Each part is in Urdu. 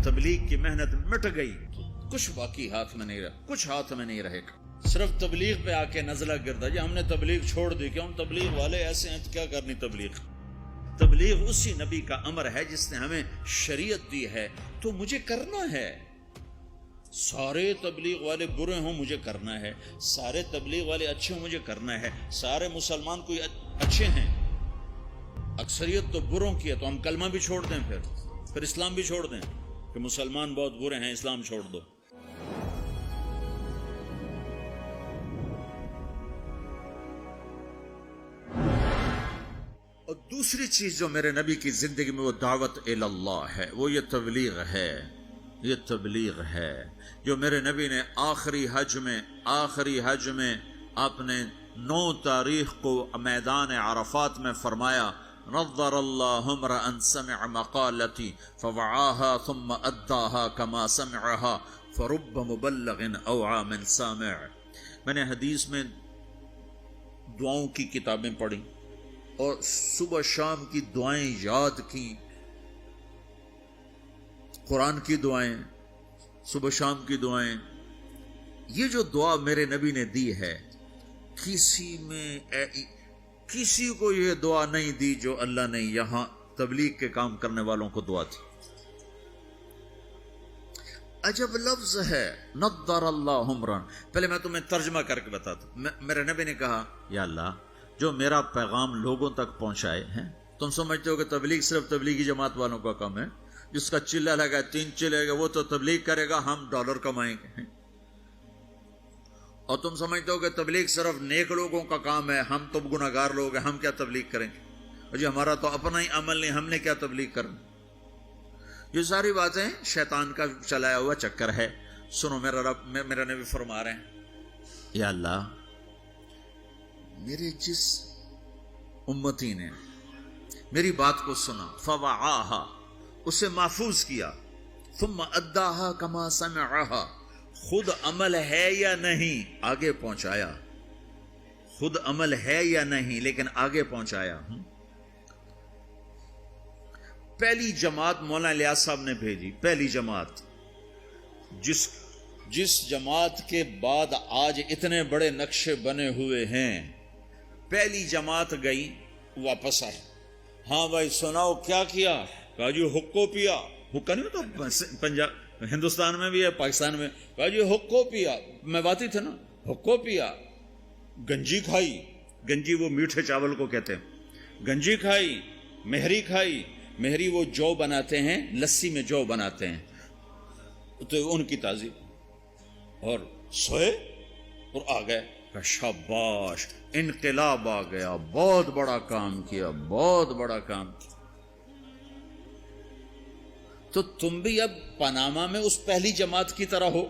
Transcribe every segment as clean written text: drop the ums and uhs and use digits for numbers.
تبلیغ کی محنت مٹ گئی تو کچھ باقی ہاتھ میں نہیں رہا، کچھ ہاتھ میں نہیں رہے گا، صرف تبلیغ پہ آ کے نزلہ گردا جی ہم نے تبلیغ چھوڑ دی، کیوں؟ تبلیغ والے ایسے ہیں کیا کرنی تبلیغ؟ تبلیغ اسی نبی کا امر ہے جس نے ہمیں شریعت دی ہے، تو مجھے کرنا ہے۔ سارے تبلیغ والے برے ہوں مجھے کرنا ہے، سارے تبلیغ والے اچھے ہوں مجھے کرنا ہے، سارے مسلمان کوئی اچھے ہیں، اکثریت تو بروں کی ہے، تو ہم کلمہ بھی چھوڑ دیں، پھر اسلام بھی چھوڑ دیں کہ مسلمان بہت برے ہیں اسلام چھوڑ دو۔ اور دوسری چیز جو میرے نبی کی زندگی میں وہ دعوت الی اللہ ہے، وہ یہ تبلیغ ہے، یہ تبلیغ ہے جو میرے نبی نے آخری حج میں آپ نے 9 تاریخ کو میدان عرفات میں فرمایا، نظر اللہ امرأ سمع مقالتی فوعاها ثم اداها كما سمعها فرب مبلغ اوعى من سامع۔ میں نے حدیث میں دعاؤں کی کتابیں پڑھی اور صبح شام کی دعائیں یاد کی، قرآن کی دعائیں، صبح شام کی دعائیں۔ یہ جو دعا میرے نبی نے دی ہے، کسی کو یہ دعا نہیں دی جو اللہ نے یہاں تبلیغ کے کام کرنے والوں کو دعا دی۔ عجب لفظ ہے، نضر اللہ عمرا۔ پہلے میں تمہیں ترجمہ کر کے بتاتا ہوں۔ میرے نبی نے کہا یا اللہ جو میرا پیغام لوگوں تک پہنچائے ہیں، تم سمجھتے ہو کہ تبلیغ صرف تبلیغی جماعت والوں کا کام ہے، جس کا چلہ لگا 3 چلے گا وہ تو تبلیغ کرے گا، ہم ڈالر کمائیں گے، اور تم سمجھتے ہو کہ تبلیغ صرف نیک لوگوں کا کام ہے، ہم تو گناہگار لوگ ہیں، ہم کیا تبلیغ کریں گے، اور جی ہمارا تو اپنا ہی عمل نہیں، ہم نے کیا تبلیغ کرنا۔ یہ ساری باتیں شیطان کا چلایا ہوا چکر ہے۔ سنو، میرا نبی فرما رہے ہیں یا اللہ میرے جس امتی نے میری بات کو سنا، فوعاها، اسے محفوظ کیا، ثم اداها كما سمعها، خود عمل ہے یا نہیں آگے پہنچایا، خود عمل ہے یا نہیں لیکن آگے پہنچایا۔ پہلی جماعت مولانا الیاس صاحب نے بھیجی، پہلی جماعت، جس جماعت کے بعد آج اتنے بڑے نقشے بنے ہوئے ہیں، پہلی جماعت گئی واپس آئی، ہاں بھائی سناؤ کیا کیا؟ کہا جی حقو پیا، حقہ نہیں ہوتا پنجاب ہندوستان میں بھی ہے، پاکستان میں، کہا جی حقو پیا، میں باتی تھا نا، حقو پیا، گنجی کھائی، گنجی وہ میٹھے چاول کو کہتے ہیں، گنجی کھائی، مہری کھائی، مہری وہ جو بناتے ہیں، لسی میں جو بناتے ہیں، تو ان کی تعظیم، اور سوئے اور آ گئے، شاباش، انقلاب آ گیا، بہت بڑا کام کیا، بہت بڑا کام کیا۔ تو تم بھی اب پاناما میں اس پہلی جماعت کی طرح ہو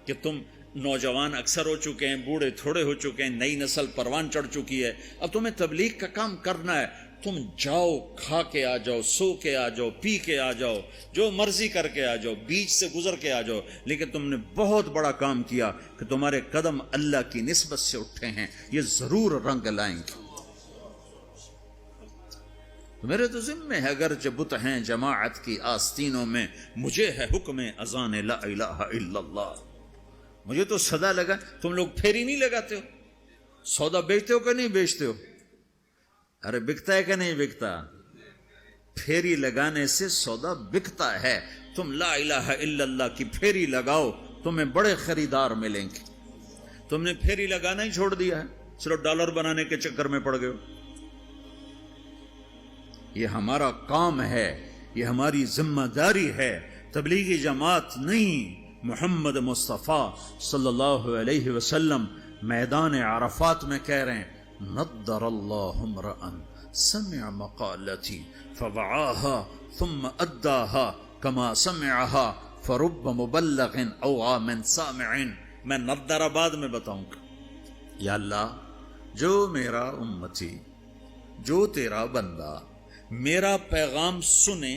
کہ تم نوجوان اکثر ہو چکے ہیں، بوڑھے تھوڑے ہو چکے ہیں، نئی نسل پروان چڑھ چکی ہے، اب تمہیں تبلیغ کا کام کرنا ہے، تم جاؤ، کھا کے آ جاؤ، سو کے آ جاؤ، پی کے آ جاؤ، جو مرضی کر کے آ جاؤ، بیچ سے گزر کے آ جاؤ، لیکن تم نے بہت بڑا کام کیا کہ تمہارے قدم اللہ کی نسبت سے اٹھے ہیں، یہ ضرور رنگ لائیں گے۔ میرے تو ذمہ ہے اگرچہ بت ہیں جماعت کی آستینوں میں، مجھے ہے حکم اذان لا الہ الا اللہ۔ مجھے تو صدا لگا، تم لوگ پھیری نہیں لگاتے ہو، سودا بیچتے ہو کہ نہیں بیچتے ہو؟ ارے بکتا ہے کہ نہیں بکتا؟ پھیری لگانے سے سودا بکتا ہے۔ تم لا الہ الا اللہ کی پھیری لگاؤ، تمہیں بڑے خریدار ملیں گے۔ تم نے پھیری لگانا ہی چھوڑ دیا ہے، صرف ڈالر بنانے کے چکر میں پڑ گئے ہو۔ یہ ہمارا کام ہے، یہ ہماری ذمہ داری ہے، تبلیغی جماعت نہیں۔ محمد مصطفیٰ صلی اللہ علیہ وسلم میدان عرفات میں کہہ رہے ہیں، نضر اللہ امرأ سمع مقالتی فوعاها ثم اداها كما سمعها فرب مبلغ اوعى من سامع۔ میں نضر بعد میں بتاؤں گا۔ یا اللہ جو میرا امتی، جو تیرا بندہ میرا پیغام سنے،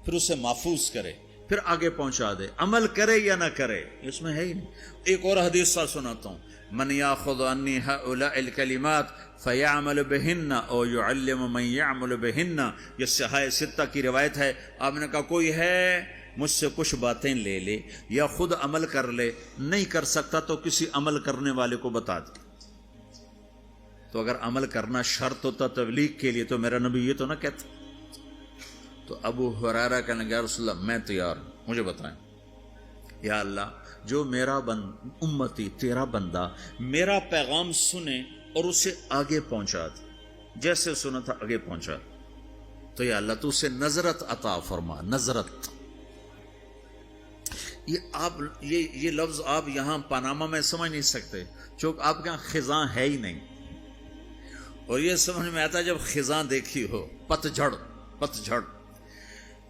پھر اسے محفوظ کرے، پھر آگے پہنچا دے، عمل کرے یا نہ کرے، اس میں ہے ہی نہیں۔ ایک اور حدیث سا سناتا ہوں، من یاخذ عنی هؤلاء الکلمات فیعمل بہن او یعلم من یعمل بہن، یہ صحاح ستہ کی روایت ہے۔ آپ نے کہا کوئی ہے مجھ سے کچھ باتیں لے لے یا خود عمل کر لے، نہیں کر سکتا تو کسی عمل کرنے والے کو بتا دے۔ تو اگر عمل کرنا شرط ہوتا تبلیغ کے لیے تو میرا نبی یہ تو نہ کہتا۔ تو ابو ہریرہ کہنے لگا یا رسول اللہ میں تیار ہوں، مجھے بتائیں۔ یا اللہ، جو میرا امتی تیرا بندہ میرا پیغام سنے اور اسے آگے پہنچا دے، جیسے سنا تھا آگے پہنچا دے، تو یا اللہ تو اسے نظرت عطا فرما۔ نظرت، یہ لفظ آپ یہاں پاناما میں سمجھ نہیں سکتے، چونکہ آپ کے یہاں خزاں ہے ہی نہیں، اور یہ سمجھ میں آتا جب خزاں دیکھی ہو، پتجھڑ۔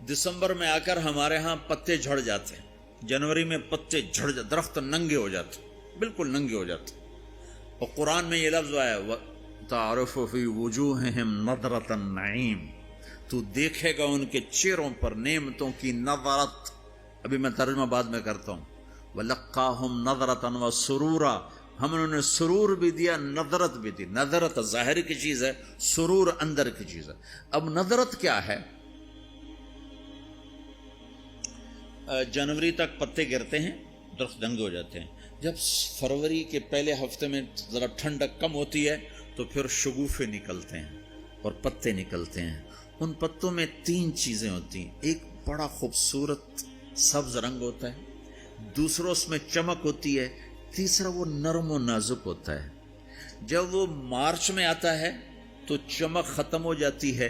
دسمبر میں آ کر ہمارے ہاں پتے جھڑ جاتے ہیں، جنوری میں پتے جھڑ جاتے، درخت ننگے ہو جاتے، بالکل ننگے ہو جاتے، اور قرآن میں یہ لفظ آیا تعرف فی وجوہہم نظرۃ النعیم، تو دیکھے گا ان کے چہروں پر نعمتوں کی نظرت۔ ابھی میں ترجمہ بعد میں کرتا ہوں۔ وَلَقَّاهُمْ نَظْرَةً وَسُرُورًا، ہم انہوں نے سرور بھی دیا، نظرت بھی دی۔ نظرت ظاہر کی چیز ہے، سرور اندر کی چیز ہے۔ اب نظرت کیا ہے؟ جنوری تک پتے گرتے ہیں، درخت ننگے ہو جاتے ہیں۔ جب فروری کے پہلے ہفتے میں ذرا ٹھنڈک کم ہوتی ہے تو پھر شگوفے نکلتے ہیں اور پتے نکلتے ہیں۔ ان پتوں میں 3 چیزیں ہوتی ہیں، ایک بڑا خوبصورت سبز رنگ ہوتا ہے، دوسرا اس میں چمک ہوتی ہے، تیسرا وہ نرم و نازک ہوتا ہے۔ جب وہ مارچ میں آتا ہے تو چمک ختم ہو جاتی ہے،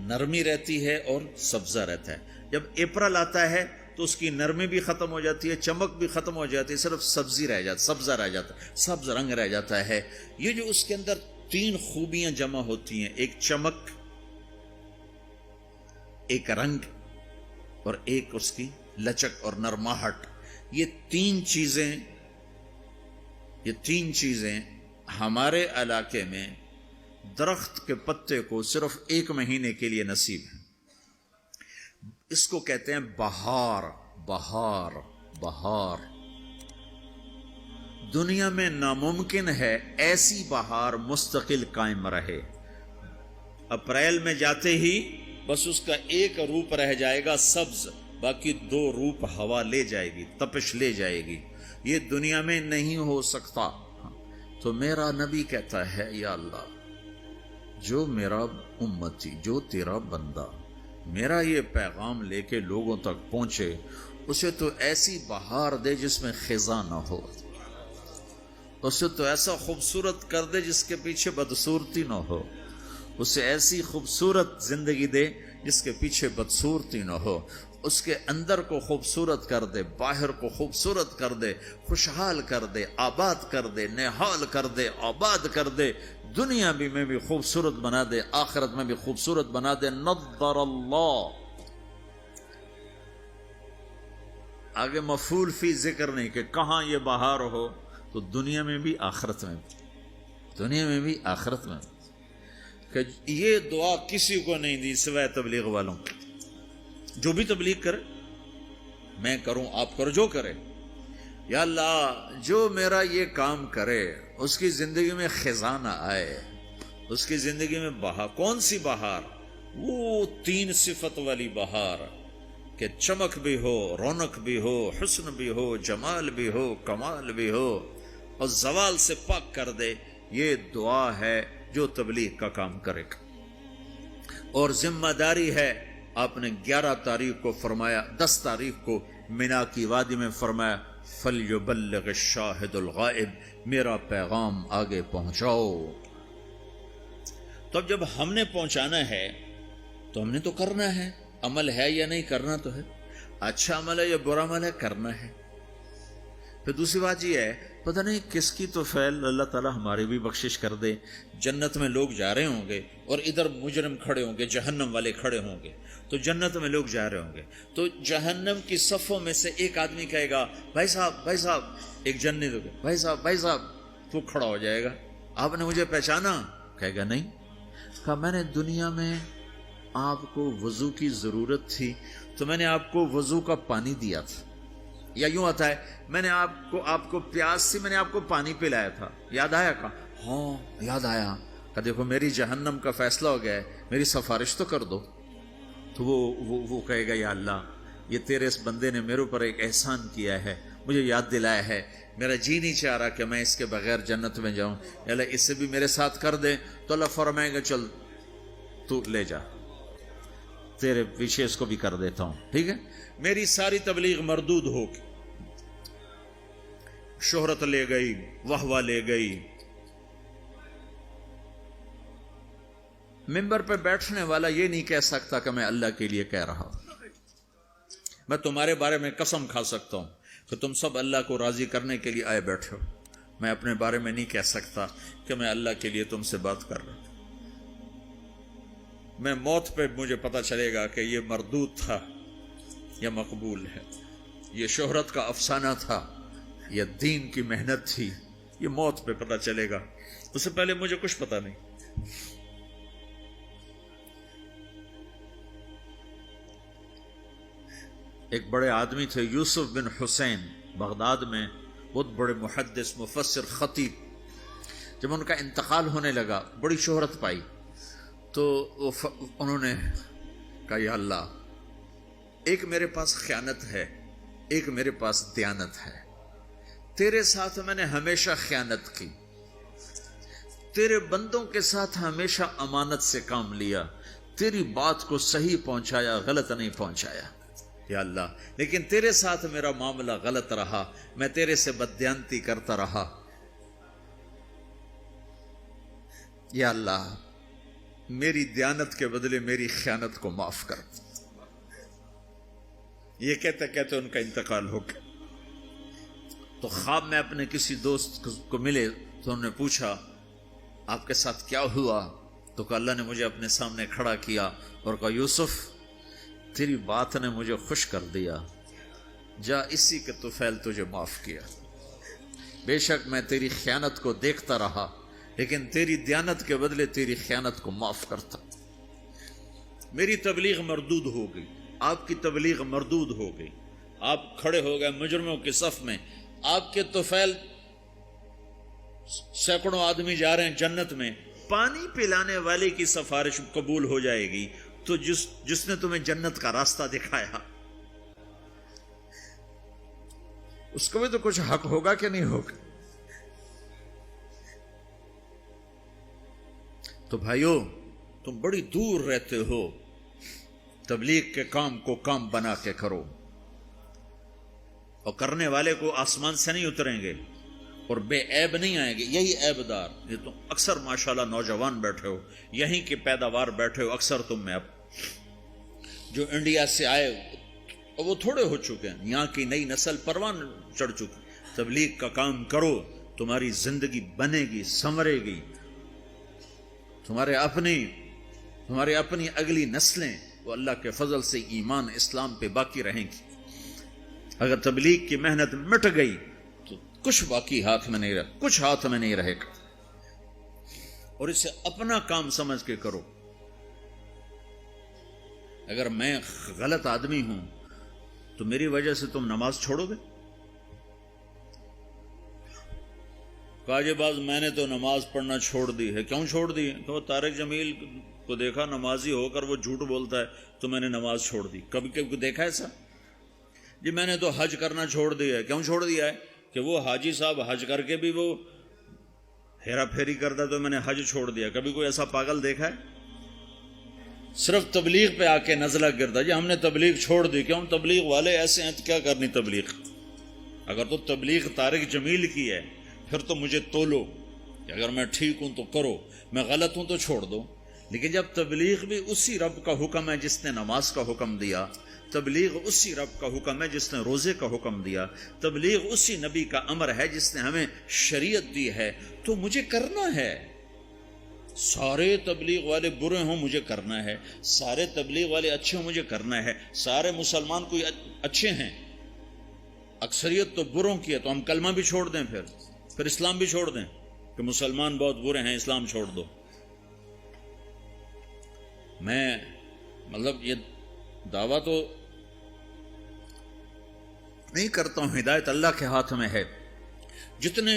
نرمی رہتی ہے اور سبزہ رہتا ہے۔ جب اپریل آتا ہے تو اس کی نرمی بھی ختم ہو جاتی ہے، چمک بھی ختم ہو جاتی ہے، صرف سبزی رہ جاتی، سبزہ رہ جاتا ہے، سبز رنگ رہ جاتا ہے۔ یہ جو اس کے اندر 3 خوبیاں جمع ہوتی ہیں، ایک چمک، ایک رنگ اور ایک اس کی لچک اور نرماہٹ، یہ تین چیزیں ہمارے علاقے میں درخت کے پتے کو صرف 1 مہینے کے لیے نصیب ہے۔ اس کو کہتے ہیں بہار۔ بہار دنیا میں ناممکن ہے ایسی بہار مستقل قائم رہے۔ اپریل میں جاتے ہی بس اس کا ایک روپ رہ جائے گا سبز، باقی 2 روپ ہوا لے جائے گی، تپش لے جائے گی۔ یہ دنیا میں نہیں ہو سکتا۔ تو میرا نبی کہتا ہے یا اللہ، جو میرا امتی، جو تیرا بندہ میرا یہ پیغام لے کے لوگوں تک پہنچے، اسے تو ایسی بہار دے جس میں خزاں نہ ہو، اسے تو ایسا خوبصورت کر دے جس کے پیچھے بدصورتی نہ ہو، اسے ایسی خوبصورت زندگی دے جس کے پیچھے بدصورتی نہ ہو، اس کے اندر کو خوبصورت کر دے، باہر کو خوبصورت کر دے، خوشحال کر دے، آباد کر دے، نہال کر دے، آباد کر دے، دنیا میں بھی خوبصورت بنا دے، آخرت میں بھی خوبصورت بنا دے۔ نظر اللہ، آگے مفعول فی ذکر نہیں کہ کہاں یہ بہار ہو، تو دنیا میں بھی آخرت میں بھی، دنیا میں بھی آخرت میں بھی۔ کہ یہ دعا کسی کو نہیں دی سوائے تبلیغ والوں، جو بھی تبلیغ کرے، میں کروں آپ کرو، جو کرے، یا اللہ جو میرا یہ کام کرے اس کی زندگی میں خزاں نہ آئے، اس کی زندگی میں بہار۔ کون سی بہار؟ وہ 3 صفت والی بہار کہ چمک بھی ہو، رونق بھی ہو، حسن بھی ہو، جمال بھی ہو، کمال بھی ہو، اور زوال سے پاک کر دے۔ یہ دعا ہے جو تبلیغ کا کام کرے گا۔ اور ذمہ داری ہے، آپ نے 11 تاریخ کو فرمایا، 10 تاریخ کو مینا کی وادی میں فرمایا فَلْيُبَلِّغِ الشَّاهِدُ الْغَائِبُ، میرا پیغام آگے پہنچاؤ۔ تو اب جب ہم نے پہنچانا ہے تو ہم نے تو کرنا ہے، عمل ہے یا نہیں، کرنا تو ہے، اچھا عمل ہے یا برا عمل ہے، کرنا ہے۔ پھر دوسری بات یہ ہے، پتہ نہیں کس کی تو فعل اللہ تعالیٰ ہماری بھی بخشش کر دے، جنت میں لوگ جا رہے ہوں گے اور ادھر مجرم کھڑے ہوں گے، جہنم والے کھڑے ہوں گے، تو جنت میں لوگ جا رہے ہوں گے، تو جہنم کی صفوں میں سے ایک آدمی کہے گا بھائی صاحب، ایک جنت ہوگا، بھائی صاحب، تو کھڑا ہو جائے گا، آپ نے مجھے پہچانا؟ کہے گا نہیں۔ کہا میں نے دنیا میں آپ کو وضو کی ضرورت تھی تو میں نے آپ کو وضو کا پانی دیا تھا، یا یوں آتا ہے میں نے آپ کو پیاس تھی، میں نے آپ کو پانی پلایا تھا، یاد آیا؟ کہا ہاں یاد آیا۔ کہا دیکھو میری جہنم کا فیصلہ ہو گیا ہے، میری سفارش تو کر دو۔ تو وہ کہے گا یا اللہ یہ تیرے اس بندے نے میرے اوپر ایک احسان کیا ہے، مجھے یاد دلایا ہے، میرا جی نہیں چاہ رہا کہ میں اس کے بغیر جنت میں جاؤں، اللہ اس سے بھی میرے ساتھ کر دے، تو اللہ فرمائے گا چل تو لے جا، تیرے پیچھے اس کو بھی کر دیتا ہوں، ٹھیک ہے۔ میری ساری تبلیغ مردود ہوگی، شہرت لے گئی، واہ لے گئی، ممبر پہ بیٹھنے والا یہ نہیں کہہ سکتا کہ میں اللہ کے لیے کہہ رہا ہوں۔ میں تمہارے بارے میں قسم کھا سکتا ہوں کہ تم سب اللہ کو راضی کرنے کے لیے آئے بیٹھے ہو، میں اپنے بارے میں نہیں کہہ سکتا کہ میں اللہ کے لیے تم سے بات کر رہا ہوں۔ میں موت پہ مجھے پتہ چلے گا کہ یہ مردود تھا یا مقبول ہے، یہ شہرت کا افسانہ تھا یا دین کی محنت تھی، یہ موت پہ پتہ چلے گا، اس سے پہلے مجھے کچھ پتہ نہیں۔ ایک بڑے آدمی تھے یوسف بن حسین، بغداد میں بہت بڑے محدث، مفسر، خطیب۔ جب ان کا انتقال ہونے لگا بڑی شہرت پائی، تو انہوں نے کہا یا اللہ، ایک میرے پاس خیانت ہے، ایک میرے پاس دیانت ہے، تیرے ساتھ میں نے ہمیشہ خیانت کی، تیرے بندوں کے ساتھ ہمیشہ امانت سے کام لیا، تیری بات کو صحیح پہنچایا، غلط نہیں پہنچایا یا اللہ، لیکن تیرے ساتھ میرا معاملہ غلط رہا، میں تیرے سے بددیانتی کرتا رہا، یا اللہ میری دیانت کے بدلے میری خیانت کو معاف کر۔ یہ کہتے کہتے ان کا انتقال ہو گیا۔ تو خواب میں اپنے کسی دوست کو ملے تو انہوں نے پوچھا آپ کے ساتھ کیا ہوا؟ تو کہ اللہ نے مجھے اپنے سامنے کھڑا کیا اور کہا یوسف تیری بات نے مجھے خوش کر دیا، جا اسی کے طفیل تجھے معاف کیا، بے شک میں تیری خیانت کو دیکھتا رہا لیکن تیری دیانت کے بدلے تیری خیانت کو معاف کرتا۔ میری تبلیغ مردود ہو گئی، آپ کی تبلیغ مردود ہو گئی، آپ کھڑے ہو گئے مجرموں کے صف میں، آپ کے طفیل سینکڑوں آدمی جا رہے ہیں جنت میں، پانی پلانے والے کی سفارش قبول ہو جائے گی تو جس نے تمہیں جنت کا راستہ دکھایا اس کو بھی تو کچھ حق ہوگا کہ نہیں ہوگا؟ تو بھائیو تم بڑی دور رہتے ہو، تبلیغ کے کام کو کام بنا کے کرو، اور کرنے والے کو آسمان سے نہیں اتریں گے اور بے عیب نہیں آئیں گے، یہی عیب دار، یہ تم اکثر ماشاءاللہ نوجوان بیٹھے ہو، یہیں کے پیداوار بیٹھے ہو، اکثر تم میں اب جو انڈیا سے آئے وہ تھوڑے ہو چکے ہیں، یہاں کی نئی نسل پروان چڑھ چکی۔ تبلیغ کا کام کرو، تمہاری زندگی بنے گی، سنورے گی، تمہارے اپنی اگلی نسلیں وہ اللہ کے فضل سے ایمان اسلام پہ باقی رہیں گی۔ اگر تبلیغ کی محنت مٹ گئی تو کچھ باقی ہاتھ میں نہیں رہے، کچھ ہاتھ میں نہیں رہے گا، اور اسے اپنا کام سمجھ کے کرو۔ اگر میں غلط آدمی ہوں تو میری وجہ سے تم نماز چھوڑو گے؟ کہا جی باز میں نے تو نماز پڑھنا چھوڑ دی ہے۔ کیوں چھوڑ دی ہے؟ کہ وہ طارق جمیل کو دیکھا نمازی ہو کر وہ جھوٹ بولتا ہے تو میں نے نماز چھوڑ دی۔ کبھی کبھی دیکھا ایسا؟ جی میں نے تو حج کرنا چھوڑ دیا ہے۔ کیوں چھوڑ دیا ہے؟ کہ وہ حاجی صاحب حج کر کے بھی وہ ہیرا پھیری کرتا تو میں نے حج چھوڑ دیا۔ کبھی کوئی ایسا پاگل دیکھا ہے؟ صرف تبلیغ پہ آ کے نزلہ گرتا جی ہم نے تبلیغ چھوڑ دی۔ کیوں؟ تبلیغ والے ایسے ہیں تو کیا کرنی تبلیغ؟ اگر تو تبلیغ طارق جمیل کی ہے پھر تو مجھے تولو کہ اگر میں ٹھیک ہوں تو کرو، میں غلط ہوں تو چھوڑ دو۔ لیکن جب تبلیغ بھی اسی رب کا حکم ہے جس نے نماز کا حکم دیا، تبلیغ اسی رب کا حکم ہے جس نے روزے کا حکم دیا، تبلیغ اسی نبی کا امر ہے جس نے ہمیں شریعت دی ہے، تو مجھے کرنا ہے۔ سارے تبلیغ والے برے ہوں مجھے کرنا ہے، سارے تبلیغ والے اچھے ہوں مجھے کرنا ہے، سارے مسلمان کوئی اچھے ہیں، اکثریت تو بروں کی ہے، تو ہم کلمہ بھی چھوڑ دیں، پھر اسلام بھی چھوڑ دیں کہ مسلمان بہت برے ہیں اسلام چھوڑ دو۔ میں مطلب یہ دعویٰ تو نہیں کرتا ہوں، ہدایت اللہ کے ہاتھ میں ہے۔ جتنے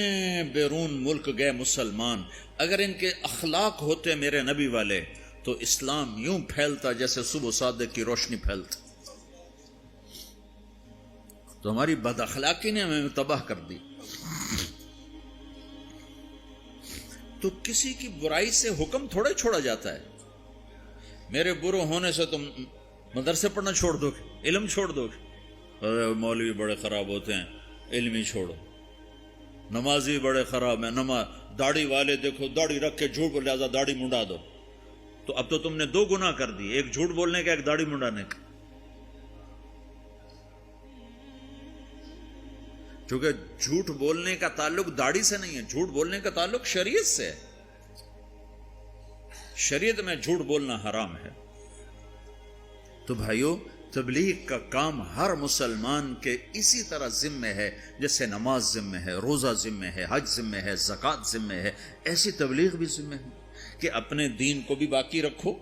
بیرون ملک گئے مسلمان، اگر ان کے اخلاق ہوتے میرے نبی والے تو اسلام یوں پھیلتا جیسے صبح صادق کی روشنی پھیلتا۔ تو ہماری بد اخلاقی نے ہمیں تباہ کر دی. تو کسی کی برائی سے حکم تھوڑے چھوڑا جاتا ہے. میرے برے ہونے سے تم مدرسے پڑھنا چھوڑ دو گے, علم چھوڑ دو گے. مولوی بڑے خراب ہوتے ہیں, علم ہی چھوڑو. نمازی بڑے خراب ہیں, داڑھی والے دیکھو داڑھی رکھ کے جھوٹ بول, لہذا داڑھی منڈا دو. تو اب تو تم نے دو گناہ کر دی, ایک جھوٹ بولنے کا, ایک داڑھی منڈانے کا. چونکہ جھوٹ بولنے کا تعلق داڑھی سے نہیں ہے, جھوٹ بولنے کا تعلق شریعت سے ہے. شریعت میں جھوٹ بولنا حرام ہے. تو بھائیو, تبلیغ کا کام ہر مسلمان کے اسی طرح ذمہ ہے جیسے نماز ذمہ ہے, روزہ ذمہ ہے, حج ذمہ ہے, زکوٰۃ ذمہ ہے, ایسی تبلیغ بھی ذمہ ہے کہ اپنے دین کو بھی باقی رکھو,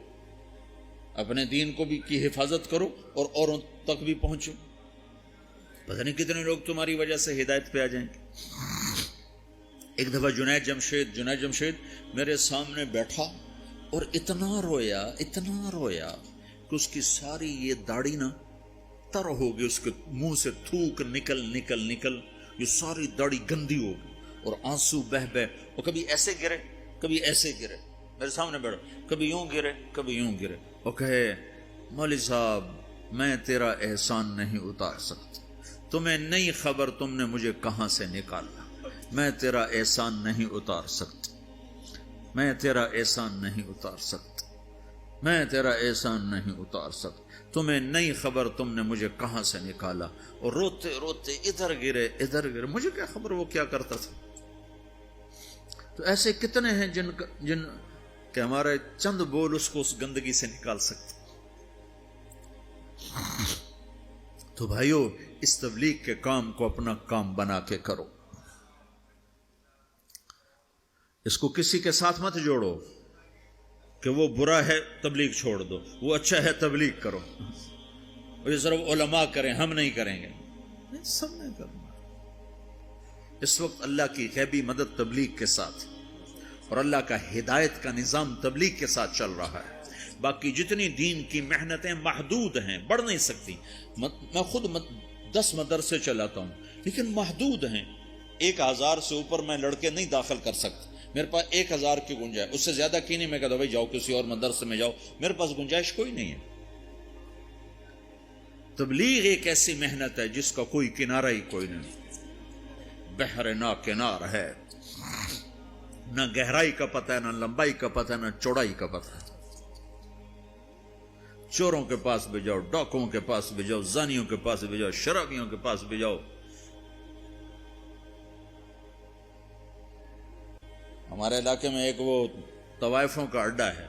اپنے دین کو بھی کی حفاظت کرو اور اوروں تک بھی پہنچو. پتہ نہیں کتنے لوگ تمہاری وجہ سے ہدایت پہ آ جائیں گے. ایک دفعہ جنید جمشید میرے سامنے بیٹھا اور اتنا رویا کہ اس کی ساری یہ داڑھی نا تر ہوگی, اس کے منہ سے تھوک نکل یہ ساری داڑھی گندی ہوگی اور آنسو بہ اور کبھی ایسے گرے کبھی ایسے گرے. میرے سامنے بیٹھا, کبھی یوں گرے اور کہے مولوی صاحب میں تیرا احسان نہیں اتار سکتا, تمہیں نہیں خبر تم نے مجھے کہاں سے نکالا, میں تیرا احسان نہیں اتار سکتا, میں تیرا احسان نہیں اتار سکتا, میں تیرا احسان نہیں اتار سکتا, تمہیں نہیں خبر تم نے مجھے کہاں سے نکالا. اور روتے ادھر گرے, مجھے کیا خبر وہ کیا کرتا تھا. تو ایسے کتنے ہیں جن کہ ہمارے چند بول اس کو اس گندگی سے نکال سکتے. تو بھائیو, اس تبلیغ کے کام کو اپنا کام بنا کے کرو. اس کو کسی کے ساتھ مت جوڑو کہ وہ برا ہے تبلیغ چھوڑ دو, وہ اچھا ہے تبلیغ کرو. یہ صرف علماء کریں, ہم نہیں کریں گے, سب نے کرنا. اس وقت اللہ کی غیبی مدد تبلیغ کے ساتھ اور اللہ کا ہدایت کا نظام تبلیغ کے ساتھ چل رہا ہے. باقی جتنی دین کی محنتیں محدود ہیں, بڑھ نہیں سکتی. میں خود 10 مدرسے چلاتا ہوں لیکن محدود ہیں. 1000 سے اوپر میں لڑکے نہیں داخل کر سکتا. میرے پاس 1000 کی گنجائش, اس سے زیادہ کی نہیں. میں کہتا بھائی جاؤ کسی اور مدرسے میں جاؤ, میرے پاس گنجائش کوئی نہیں ہے. تبلیغ ایک ایسی محنت ہے جس کا کوئی کنارہ ہی کوئی نہیں. بحر نا کنار ہے, نہ گہرائی کا پتہ ہے, نہ لمبائی کا پتہ ہے, نہ چوڑائی کا پتہ ہے. چوروں کے پاس بھی جاؤ, ڈاکوؤں کے پاس بھی جاؤ, زانیوں کے پاس بھی جاؤ, شرابیوں کے پاس بھی جاؤ. ہمارے علاقے میں ایک وہ طوائفوں کا اڈا ہے,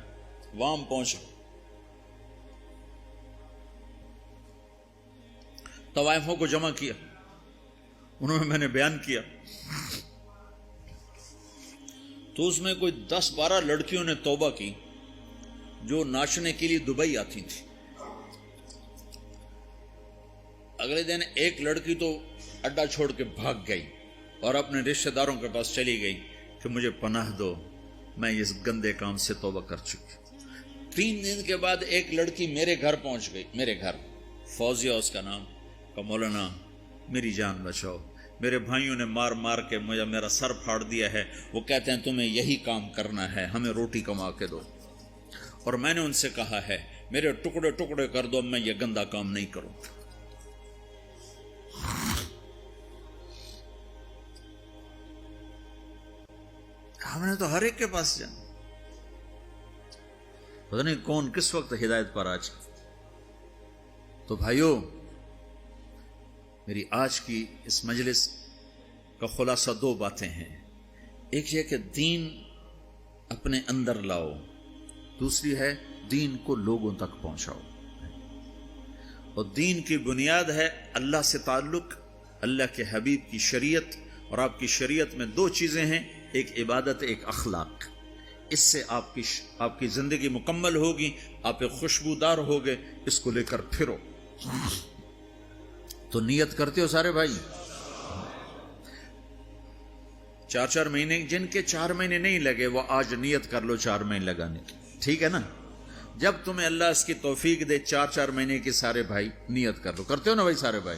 وہاں پہنچا. طوائفوں کو جمع کیا, انہوں نے میں نے بیان کیا تو اس میں کوئی 10-12 لڑکیوں نے توبہ کی جو ناچنے کے لیے دبئی آتی تھی. اگلے دن ایک لڑکی تو اڈا چھوڑ کے بھاگ گئی اور اپنے رشتہ داروں کے پاس چلی گئی کہ مجھے پناہ دو, میں اس گندے کام سے توبہ کر چکی. 3 دن کے بعد ایک لڑکی میرے گھر پہنچ گئی, میرے گھر, فوزیہ اس کا نام. کہ مولانا میری جان بچاؤ, میرے بھائیوں نے مار کے مجھے میرا سر پھاڑ دیا ہے, وہ کہتے ہیں تمہیں یہی کام کرنا ہے, ہمیں روٹی کما کے دو. اور میں نے ان سے کہا ہے میرے ٹکڑے کر دو, میں یہ گندا کام نہیں کروں. ہم نے تو ہر ایک کے پاس جانا, پتہ نہیں کون کس وقت ہدایت پر آج. تو بھائیو, میری آج کی اس مجلس کا خلاصہ 2 باتیں ہیں. ایک یہ کہ دین اپنے اندر لاؤ, دوسری ہے دین کو لوگوں تک پہنچاؤ. اور دین کی بنیاد ہے اللہ سے تعلق, اللہ کے حبیب کی شریعت, اور آپ کی شریعت میں 2 چیزیں ہیں, ایک عبادت, ایک اخلاق. اس سے آپ کی زندگی مکمل ہوگی, آپ ایک خوشبودار ہوگے. اس کو لے کر پھرو. تو نیت کرتے ہو سارے بھائی؟ 4 مہینے, جن کے 4 مہینے نہیں لگے وہ آج نیت کر لو 4 مہینے لگانے کی, ٹھیک ہے نا؟ جب تمہیں اللہ اس کی توفیق دے 4 مہینے کی, سارے بھائی نیت کر لو. کرتے ہو نا بھائی سارے بھائی؟